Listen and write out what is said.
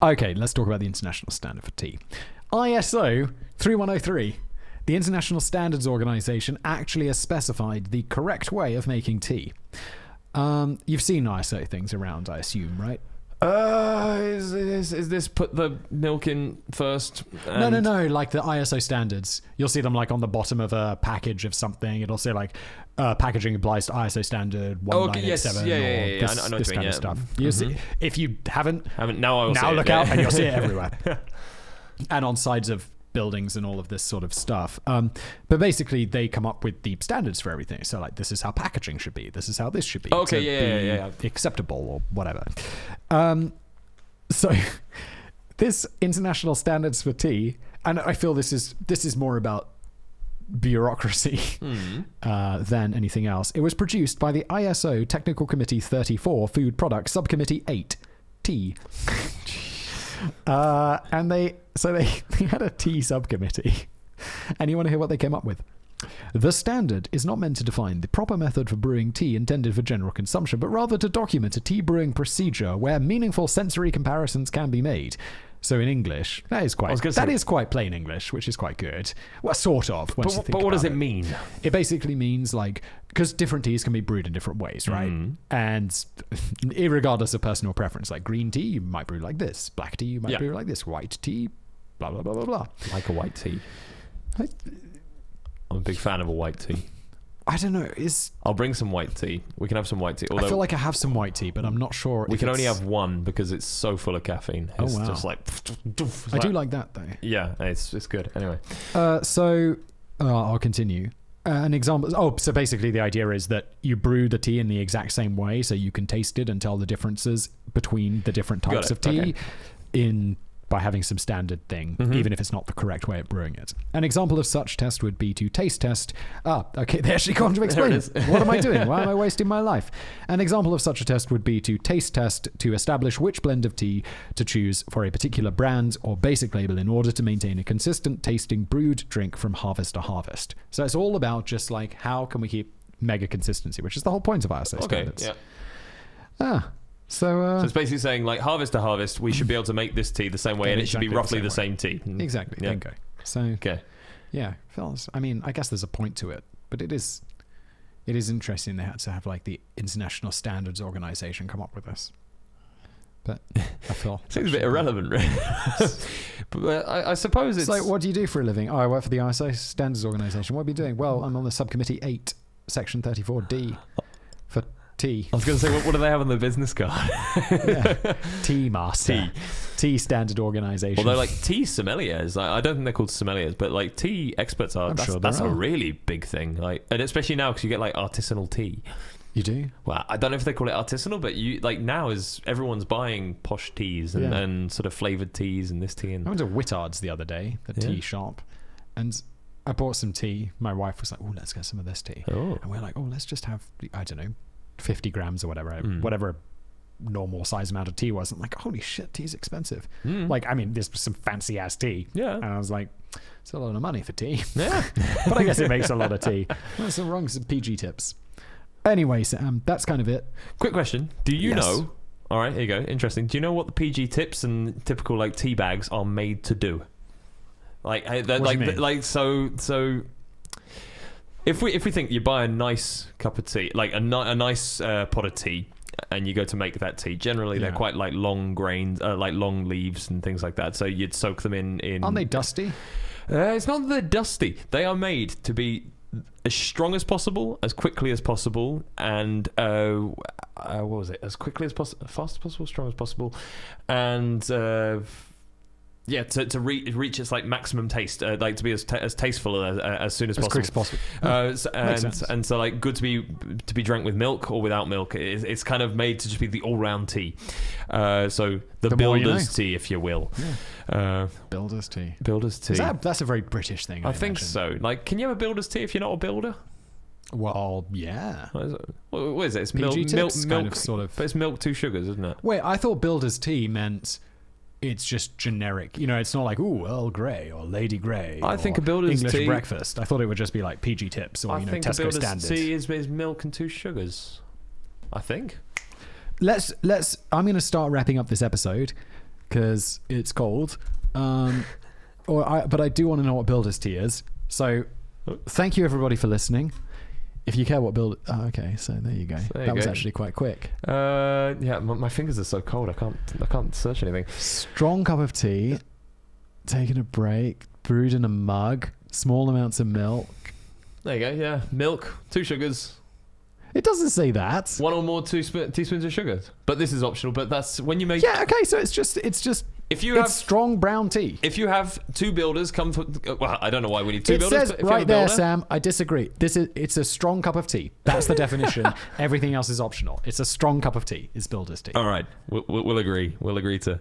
Okay, let's talk about the international standard for tea. ISO 3103. The International Standards Organization actually has specified the correct way of making tea. You've seen ISO things around, I assume, right? Is this put the milk in first? No. Like the ISO standards, you'll see them like on the bottom of a package of something. It'll say like packaging applies to ISO standard 1987 yeah. I know this kind of stuff. You see, if you haven't now I will now look out and you'll see it everywhere, and on sides of buildings and all of this sort of stuff. But basically, they come up with the standards for everything. So like, this is how packaging should be. This is how this should be. Okay, be acceptable or whatever. So this international standards for tea, and I feel this is more about bureaucracy than anything else. It was produced by the ISO Technical Committee 34 Food Products Subcommittee 8 Tea. And they had a tea subcommittee. And you want to hear what they came up with? The standard is not meant to define the proper method for brewing tea intended for general consumption, but rather to document a tea brewing procedure where meaningful sensory comparisons can be made. So in English, that is quite plain English, which is quite good. Well, sort of. But what does it mean? It basically means like, because different teas can be brewed in different ways, right? And irregardless of personal preference, like green tea, you might brew like this. Black tea, you might brew like this. White tea, blah, blah, blah, blah, blah. Like a white tea. I'm a big fan of a white tea. I don't know. I'll bring some white tea. We can have some white tea. I feel like I have some white tea, but I'm not sure. We can only have one because it's so full of caffeine. It's just like... I do like that, though. Yeah, it's good. Anyway. I'll continue. An example... so basically the idea is that you brew the tea in the exact same way, so you can taste it and tell the differences between the different types of tea by having some standard thing, even if it's not the correct way of brewing it. An example of such test would be to taste test. Okay, they actually can't explain it. What am I doing? Why am I wasting my life? An example of such a test would be to taste test to establish which blend of tea to choose for a particular brand or basic label in order to maintain a consistent tasting brewed drink from harvest to harvest. So it's all about just like, how can we keep mega consistency, which is the whole point of ISO standards. So it's basically saying, like, harvest to harvest, we should be able to make this tea the same way, and it should be roughly the same tea. Exactly. Yeah. Bingo. So, yeah, fellas, I mean, I guess there's a point to it, but it is interesting they had to have, like, the International Standards Organization come up with this. But I feel... Seems a bit irrelevant, really. But I suppose it's... like, what do you do for a living? I work for the ISO Standards Organization. What are you doing? Well, I'm on the Subcommittee 8, Section 34D, for tea. I was going to say, what do they have on the business card? Tea master. Tea standard organization. Although, like, tea sommeliers, I don't think they're called sommeliers, but like tea experts are. That's a really big thing. Like, and especially now because you get like artisanal tea. You do? Well, I don't know if they call it artisanal, but you like now is everyone's buying posh teas and sort of flavored teas and this tea. And I went to Whittard's the other day, the tea shop, and I bought some tea. My wife was like, "Oh, let's get some of this tea," and we're like, "Oh, let's just have I don't know, 50 grams or whatever normal size amount of tea was." I'm like, holy shit, tea's expensive. Like, I mean, there's some fancy ass tea. Yeah. And I was like, it's a lot of money for tea. Yeah. But I guess it makes a lot of tea. That's the wrong PG tips. Anyway, so, that's kind of it. Quick question. Do you know, all right, here you go, interesting. Do you know what the PG tips and typical like tea bags are made to do? Like, so if we think you buy a nice cup of tea, like a nice pot of tea, and you go to make that tea, generally they're quite like long grains, like long leaves and things like that. So you'd soak them in. Aren't they dusty? It's not that they're dusty. They are made to be as strong as possible, as quickly as possible, and what was it? As quickly as possible, fast as possible, strong as possible, and to reach its like maximum taste, like to be as tasteful as soon as possible, quick as possible. And so like good to be drank with milk or without milk. It's kind of made to just be the all round tea. So the builder's tea, if you will. Builder's tea. Builder's tea. That's a very British thing. I think so. Like, can you have a builder's tea if you're not a builder? Well, yeah. What is it? It's PG milk, tips, milk, kind of, sort of. But it's milk, 2 sugars, isn't it? Wait, I thought builder's tea meant it's just generic. You know, it's not like, ooh, Earl Grey or Lady Grey. I think a builder's English tea... breakfast. I thought it would just be like PG tips or, Tesco standard. I think a builder's tea is milk and 2 sugars. I think. I'm going to start wrapping up this episode. because it's cold. But I do want to know what builder's tea is. So thank you everybody for listening. If you care what okay, so there you go. That was actually quite quick. Yeah, my fingers are so cold. I can't search anything. Strong cup of tea, taking a break, brewed in a mug, small amounts of milk. There you go. Yeah, milk, 2 sugars. It doesn't say that. 1 or more teaspoons of sugar. But this is optional. But that's when you make. Yeah. Okay. So it's just. If you have strong brown tea. If you have 2 builders come for, well, I don't know why we need 2 builders. It says but if right you there, have a builder, Sam. I disagree. It's a strong cup of tea. That's the definition. Everything else is optional. It's a strong cup of tea. It's builder's tea. All right, we'll agree. We'll agree to